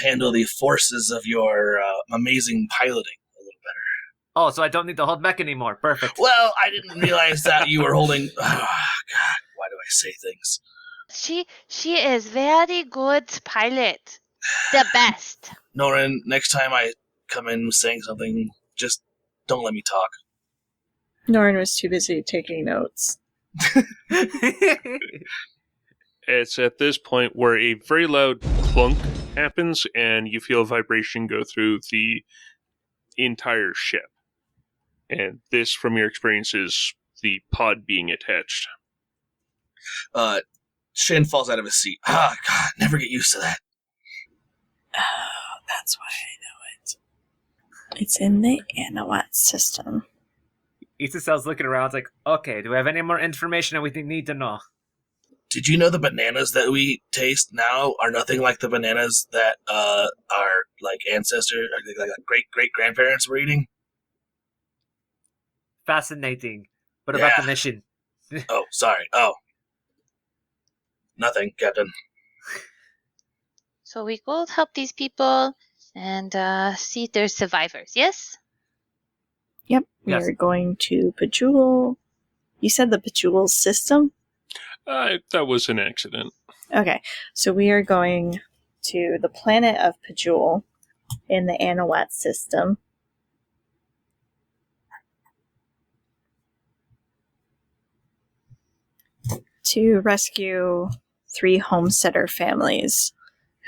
handle the forces of your amazing piloting a little better. Oh, so I don't need to hold mech anymore. Perfect. Well, I didn't realize that you were holding... Oh, God, why do I say things? She is very good pilot. The best. Norin, next time I come in saying something, just don't let me talk. Norin was too busy taking notes. It's at this point where a very loud clunk happens and you feel a vibration go through the entire ship. And this, from your experience, is the pod being attached. Shin falls out of his seat. Ah, God, never get used to that. Oh, that's why I know it. It's in the Anawat system. Isacel's looking around, it's like, okay, do we have any more information that we need to know? Did you know the bananas that we taste now are nothing like the bananas that our ancestors, like great-great-grandparents were eating? Fascinating. What about the mission? Oh, sorry. Oh. Nothing, Captain. So we go help these people and see if there's survivors, yes? Yep, we Yes. are going to Bejewel. You said the Bejewel system? That was an accident. Okay, so we are going to the planet of Bejewel in the Anawat system. To rescue 3 homesteader families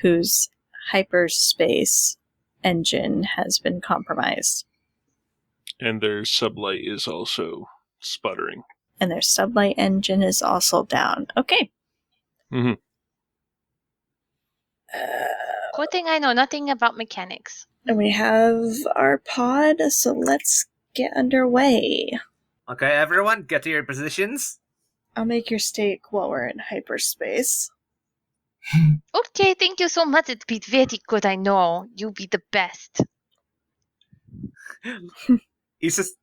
whose hyperspace engine has been compromised. And their sublight is also sputtering. And their sublight engine is also down. Okay. Mm-hmm. Good thing I know nothing about mechanics. And we have our pod, so let's get underway. Okay, everyone, get to your positions. I'll make your steak while we're in hyperspace. Okay, thank you so much. It's been very good, I know. You be the best. Issa's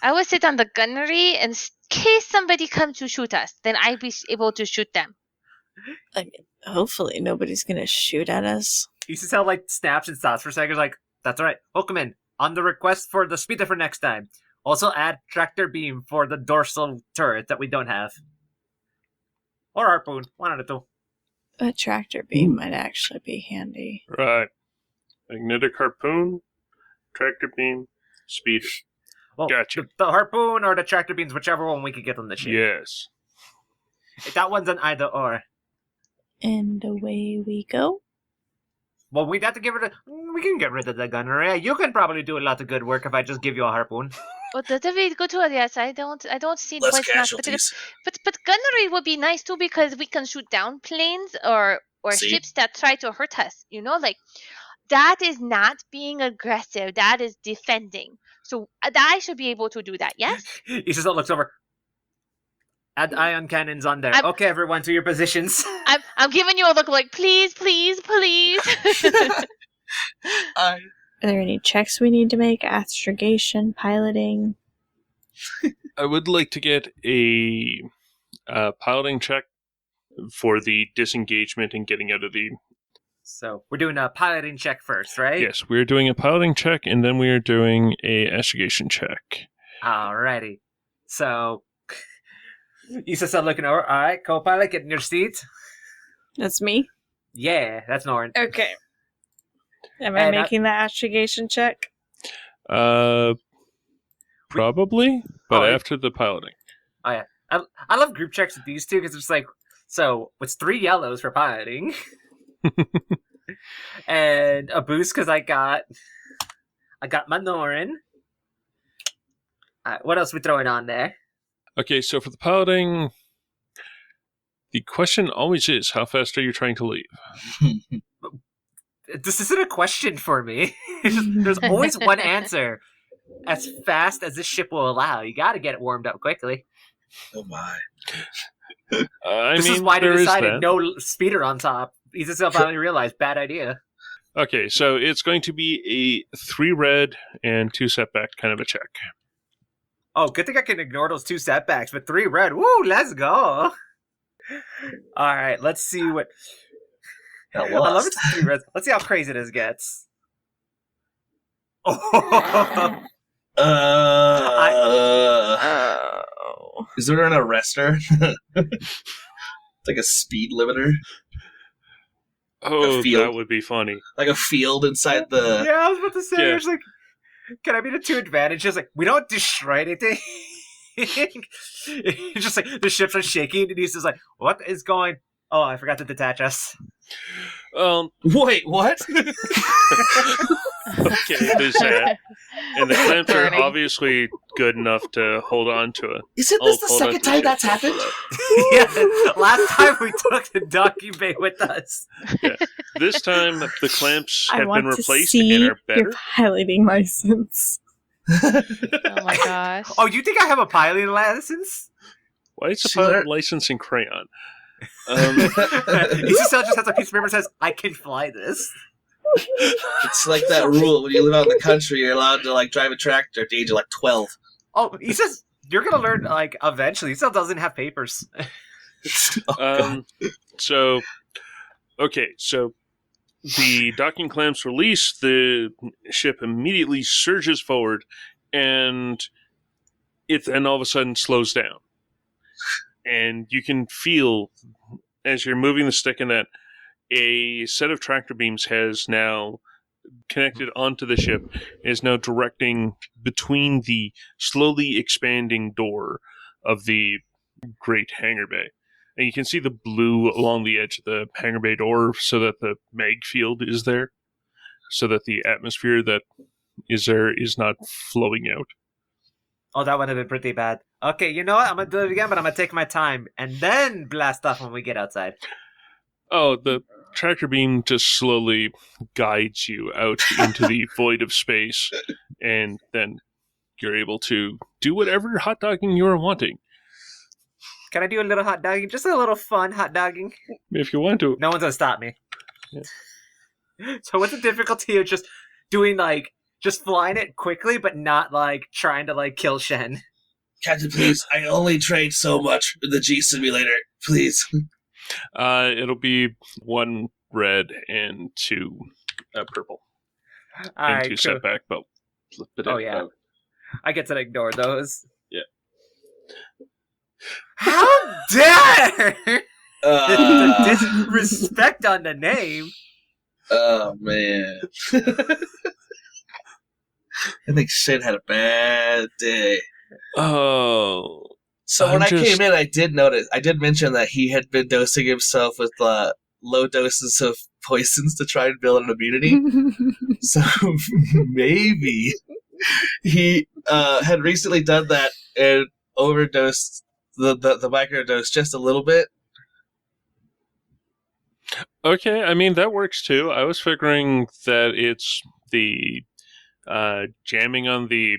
I will sit on the gunnery in case somebody comes to shoot us. Then I'll be able to shoot them. Hopefully nobody's gonna shoot at us. how like snaps and stops for a second. Like, that's all right. Hookman, on the request for the speeder for next time. Also add tractor beam for the dorsal turret that we don't have. Or harpoon, one out of two. A tractor beam might actually be handy. Right. Magnetic harpoon, tractor beam, speeder. Well, Gotcha. The harpoon or the tractor beams, whichever one we could get on the ship. Yes. That one's an either or. And away we go. Well, we'd have to get rid of... We can get rid of the gunnery. You can probably do a lot of good work if I just give you a harpoon. But the we go to it, yes. I don't see Less why it's not. casualties. But gunnery would be nice too because we can shoot down planes or See? ships that try to hurt us. You know, like that is not being aggressive. That is defending. So I should be able to do that. Yes. Issa looks over. Add ion cannons on there. I'm- Okay, everyone, to your positions. I'm giving you a look like please. Are there any checks we need to make? Astrogation, piloting? I would like to get a piloting check for the disengagement and getting out of the... So, we're doing a piloting check first, right? Yes, we're doing a piloting check, and then we are doing a astrogation check. Alrighty. So, Issa looking over. Alright, co-pilot, get in your seat. That's me? Yeah, that's Norn. Okay. Am I And making the astrogation check? Probably, but Oh, after the piloting. I love group checks with these two because it's like, so it's 3 yellows for piloting, and a boost because I got my Norin. What else we throwing on there? Okay, so for the piloting, the question always is, how fast are you trying to leave? This isn't a question for me. It's just, there's always one answer. As fast as this ship will allow. You got to get it warmed up quickly. Oh my. This is why they decided no speeder on top. He just finally realized, bad idea. Okay, so it's going to be a 3 red and 2 setback kind of a check. Oh, good thing I can ignore those 2 setbacks, but 3 red. Woo, let's go. All right, let's see what... Got I love lost. it's 3 reds. Let's see how crazy this gets. Oh, Oh. Is there an arrestor? Like a speed limiter? Oh, field. that would be funny. Like a field inside the... yeah, I was about to say, Yeah. it's like, can I be the 2 advantages? Like, we don't destroy anything. It's just like, the ships are shaking, and he's just like, what is going... Oh, I forgot to detach us. Wait, what? Okay, there's that. And the clamps are Burning. obviously good enough to hold on to it. Isn't Oh, this the hold on second to time the that's ship. happened? Yeah, last time we took the docking bay with us. This time, the clamps I have want been to replaced see and are better. your piloting license. Oh my gosh. Oh, you think I have a piloting license? Why is the Sure. pilot license in crayon? Just has a piece of paper that says, I can fly this. It's like that rule when you live out in the country, you're allowed to like drive a tractor at the age of like 12. Oh, he says, you're going to learn, like, eventually. He still doesn't have papers. Oh, God. So the docking clamps release, the ship immediately surges forward, and it then all of a sudden slows down. And you can feel, as you're moving the stick in that, a set of tractor beams has now connected onto the ship, is now directing between the slowly expanding door of the great hangar bay. And you can see the blue along the edge of the hangar bay door so that the mag field is there, so that the atmosphere that is there is not flowing out. Oh, that would have been pretty bad. Okay, you know what? I'm going to do it again, but I'm going to take my time and then blast off when we get outside. Oh, the tractor beam just slowly guides you out into the void of space, and then you're able to do whatever hot dogging you are wanting. Can I do a little hot dogging? Just a little fun hot dogging? If you want to. No one's gonna stop me. Yeah. So what's the difficulty of just doing, like, just flying it quickly, but not, like, trying to, like, kill Shen? Captain, please, I only trained so much with the G Simulator. Please. It'll be 1 red and 2 purple. And 2 cool. setback, but Oh, yeah. I get to ignore those. Yeah. How dare! Uh, Disrespect on the name. Oh, man. I think Shin had a bad day. Oh. So I'm when I just- came in, I did mention that he had been dosing himself with low doses of poisons to try and build an immunity. So maybe he had recently done that and overdosed the microdose just a little bit. Okay, I mean, that works too. I was figuring that it's the jamming on the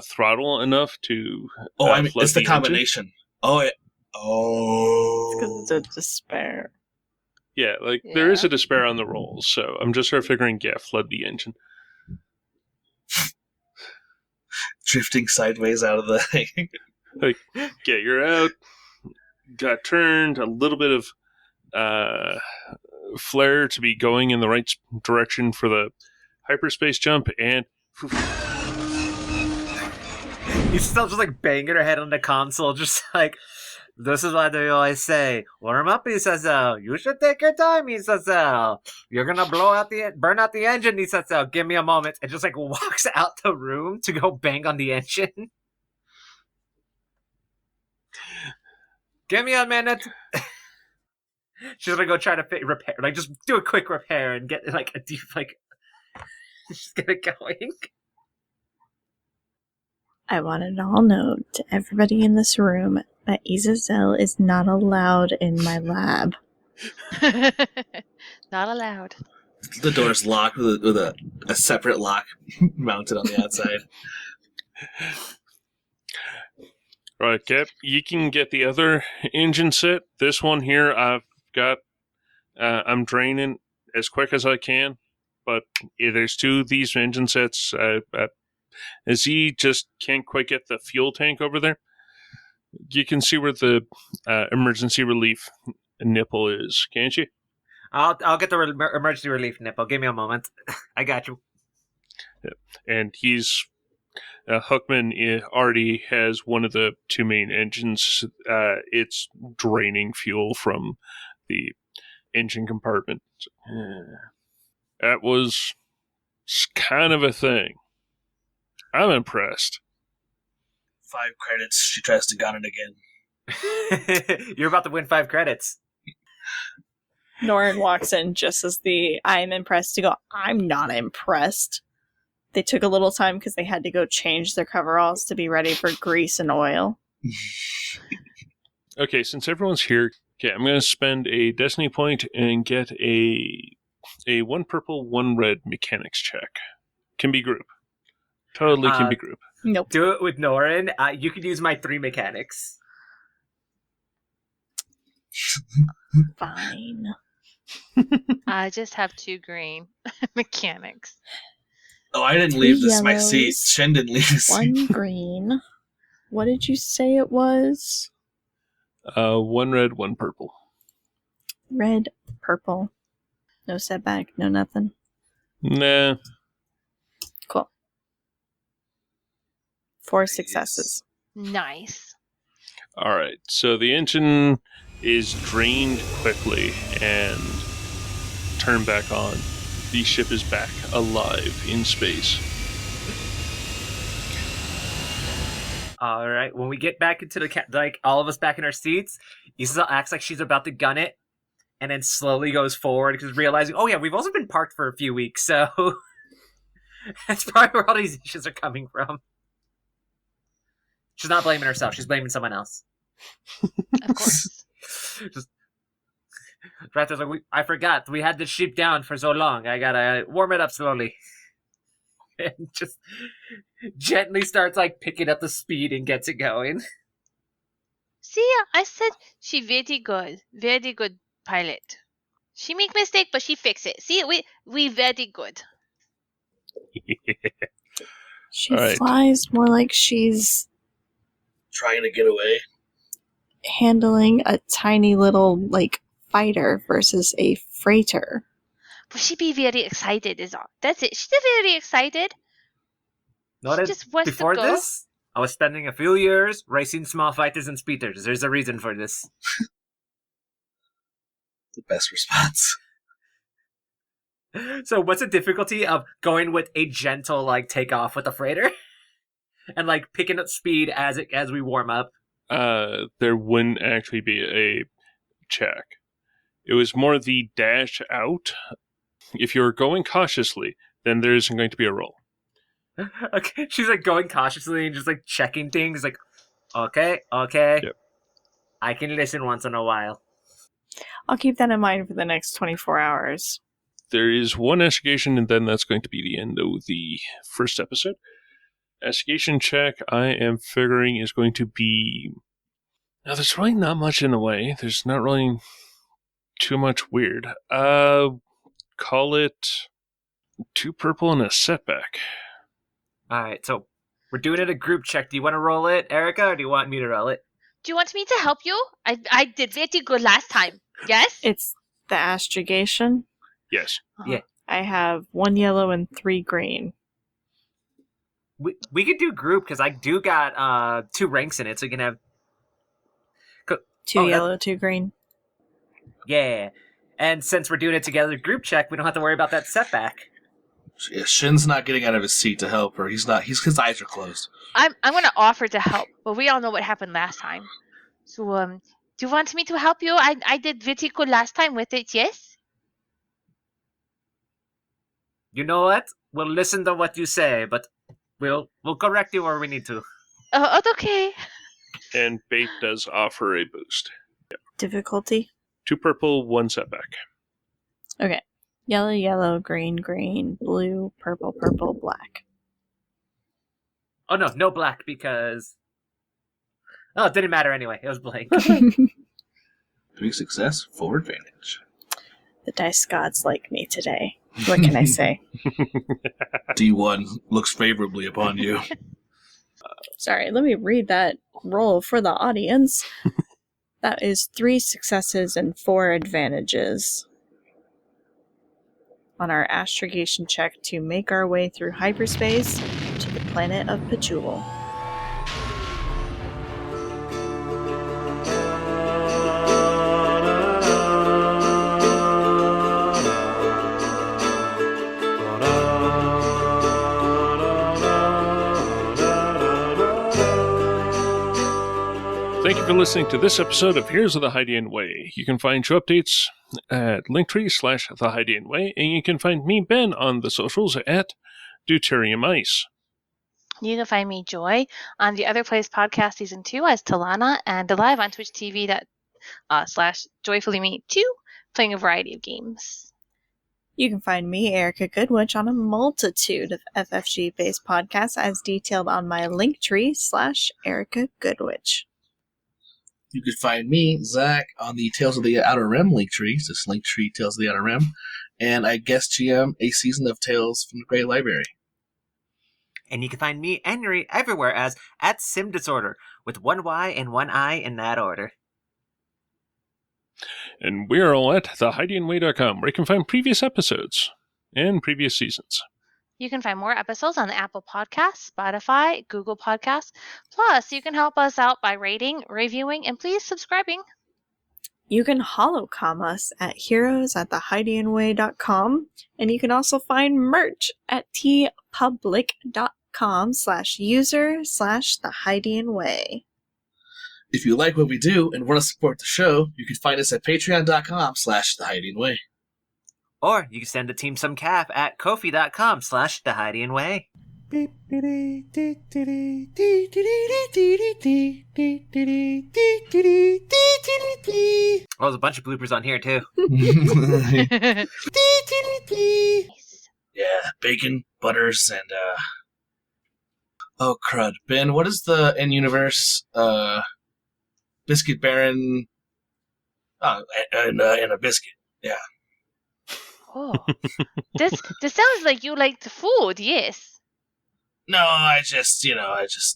throttle enough to Oh, I mean, flood it's the engine. combination. Oh, Because oh. it's a despair. Yeah, like there is Yeah. a despair on the rolls, so I'm just sort of figuring, yeah, flood the engine. Drifting sideways out of the thing. Yeah, you're out. Got turned. A little bit of flare to be going in the right direction for the hyperspace jump, and He's still just, like, banging her head on the console, just like, this is what they always say. Warm up, he says so. You should take your time, he says so. You're gonna burn out the engine, he says so. Give me a moment. And just, like, walks out the room to go bang on the engine. Give me a minute. She's gonna go try to repair, like, just do a quick repair and get, like, a deep, like, just get it going. I want it all known to everybody in this room that Azazel is not allowed in my lab. Not allowed. The door's locked with a separate lock mounted on the outside. right, Cap, you can get the other engine set. This one here, I've got. I'm draining as quick as I can, but there's 2 of these engine sets. Z just can't quite get the fuel tank over there. You can see where the emergency relief nipple is, can't you? I'll get the emergency relief nipple. Give me a moment. I got you. And he's Hookman already has one of the 2 main engines. It's draining fuel from the engine compartment. That was kind of a thing. I'm impressed. 5 credits. She tries to gun it again. You're about to win 5 credits. Norin walks in just as the I'm impressed to go, I'm not impressed. They took a little time because they had to go change their coveralls to be ready for grease and oil. Okay, since everyone's here, okay, I'm going to spend a destiny point and get a 1 purple, 1 red mechanics check. Can be group. Totally can be group. Nope. Do it with Norin. You can use my 3 mechanics. Fine. I just have 2 green mechanics. Oh, I didn't leave 3 my seat. yellows, Shen didn't leave his seat. 1 green. What did you say it was? 1 red, 1 purple. Red, purple. No setback, no nothing. Nah. Cool. 4 successes. Nice. All right, so the engine is drained quickly and turned back on. The ship is back alive in space. All right. When we get back into the like all of us back in our seats, Isabel acts like she's about to gun it, and then slowly goes forward because realizing, oh yeah, we've also been parked for a few weeks, so that's probably where all these issues are coming from. She's not blaming herself; she's blaming someone else. Of course. Just Raptor's like, I forgot. We had the sheep down for so long. I gotta warm it up slowly. And just gently starts like picking up the speed and gets it going. See, I said she very good pilot. She make mistake, but she fix it. See, we very good. She All right. flies more like she's Trying to get away. handling a tiny little, like, fighter versus a freighter. But she be very excited is all. That's it. She's very excited. Noted. She just wants Before to go. this, I was spending a few years racing small fighters and speeders. There's a reason for this. The best response. So what's the difficulty of going with a gentle like takeoff with a freighter? And like picking up speed as we warm up? There wouldn't actually be a check. It was more the dash out. If you're going cautiously, then there isn't going to be a roll. Okay, she's like going cautiously and just like checking things like, okay. Yep. I can listen once in a while. I'll keep that in mind for the next 24 hours. There is one astrogation, and then that's going to be the end of the first episode. Astrogation check, I am figuring, is going to be... Now, there's really not much in the way. There's not really too much weird. Call it 2 purple and a setback. Alright, so we're doing it a group check. Do you want to roll it, Erica, or do you want me to roll it? Do you want me to help you? I did very good last time. Yes? It's the astrogation. Yes. Yeah. I have 1 yellow and 3 green. We could do group because I do got 2 ranks in it, so you can have 2 Oh, that- yellow, 2 green. yeah. And since we're doing it together, group check, we don't have to worry about that setback. Yeah, Shin's not getting out of his seat to help her. His eyes are closed. I'm gonna offer to help, but we all know what happened last time. So do you want me to help you? I did very good last time with it. Yes. You know what? We'll listen to what you say, but we'll correct you where we need to. Oh, okay. And Bait does offer a boost. Difficulty? 2 purple, 1 setback. Okay. Yellow, yellow, green, green, blue, purple, purple, black. Oh no black because it didn't matter anyway. It was blank. 3 success, 4 advantage. The dice gods like me today. What can I say? D1 looks favorably upon you. Sorry, let me read that roll for the audience. That is 3 successes and 4 advantages on our astrogation check to make our way through hyperspace to the planet of Pachul. Thank you for listening to this episode of Heroes of the Hydian Way. You can find show updates at linktree/The Hydian Way, and you can find me, Ben, on the socials at Deuterium Ice. You can find me, Joy, on the Other Place podcast season 2 as Talana, and live on Twitch TV /JoyfullyMe2, playing a variety of games. You can find me, Erica Goodwitch, on a multitude of FFG-based podcasts as detailed on my linktree/Erica Goodwitch. You could find me, Zach, on the Tales of the Outer Rim Linktree. It's Linktree Tales of the Outer Rim. And I guest GM a season of Tales from the Grey Library. And you can find me, Henry, everywhere as @SimDisorder, with 1 Y and 1 I in that order. And we're all at thehydianway.com, where you can find previous episodes and previous seasons. You can find more episodes on Apple Podcasts, Spotify, Google Podcasts. Plus, you can help us out by rating, reviewing, and please subscribing. You can holocom us at heroes@thehydianway.com, and you can also find merch at tpublic.com/user/thehydianway. If you like what we do and want to support the show, you can find us at patreon.com/thehydianway. Or you can send the team some cash at kofi.com/thehydianway. Oh, there's a bunch of bloopers on here too. Yeah, bacon, butters, and oh crud, Ben, what is the in-universe biscuit baron? Oh, and a biscuit. Yeah. Oh, this sounds like you like the food. Yes. No, I just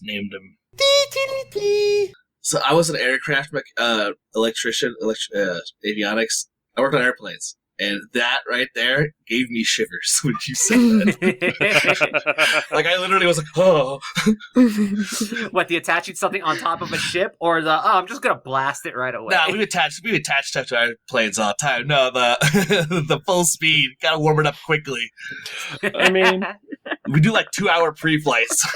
named him. So I was an aircraft electrician, avionics. I worked on airplanes, and that right there gave me shivers when you said that. Like I literally was like, oh. What, the attaching something on top of a ship, or the I'm just gonna blast it right away? No, we attach stuff to our planes all the time. No, the the full speed. Gotta warm it up quickly. I mean, We do like 2-hour pre-flights.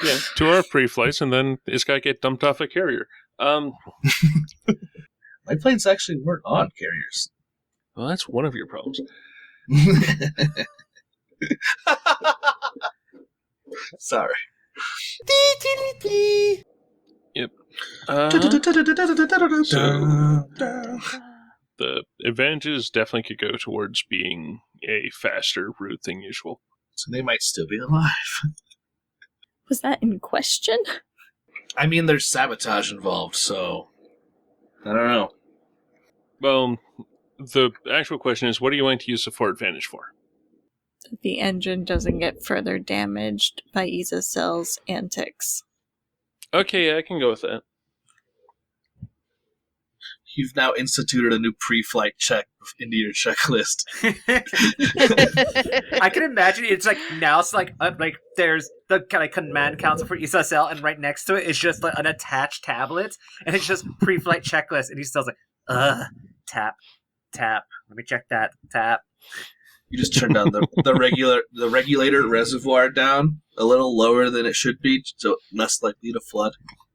yeah, 2-hour pre-flights, and then it's got to get dumped off a carrier. My planes actually weren't on carriers. Well, that's one of your problems. Sorry. Yep. The advantages definitely could go towards being a faster route than usual. So they might still be alive. Was that in question? I mean, there's sabotage involved, so I don't know. Well, the actual question is, what are you going to use the Fort Advantage for? The engine doesn't get further damaged by Isacell's antics. Okay, yeah, I can go with that. You've now instituted a new pre-flight check into your checklist. I can imagine it's like now it's like there's the kind of command console for Isacell, and right next to it is just like an attached tablet, and it's just pre-flight checklist, and he's still like, tap, let me check that, tap. You just turn down the regulator reservoir down a little lower than it should be, so less likely to flood.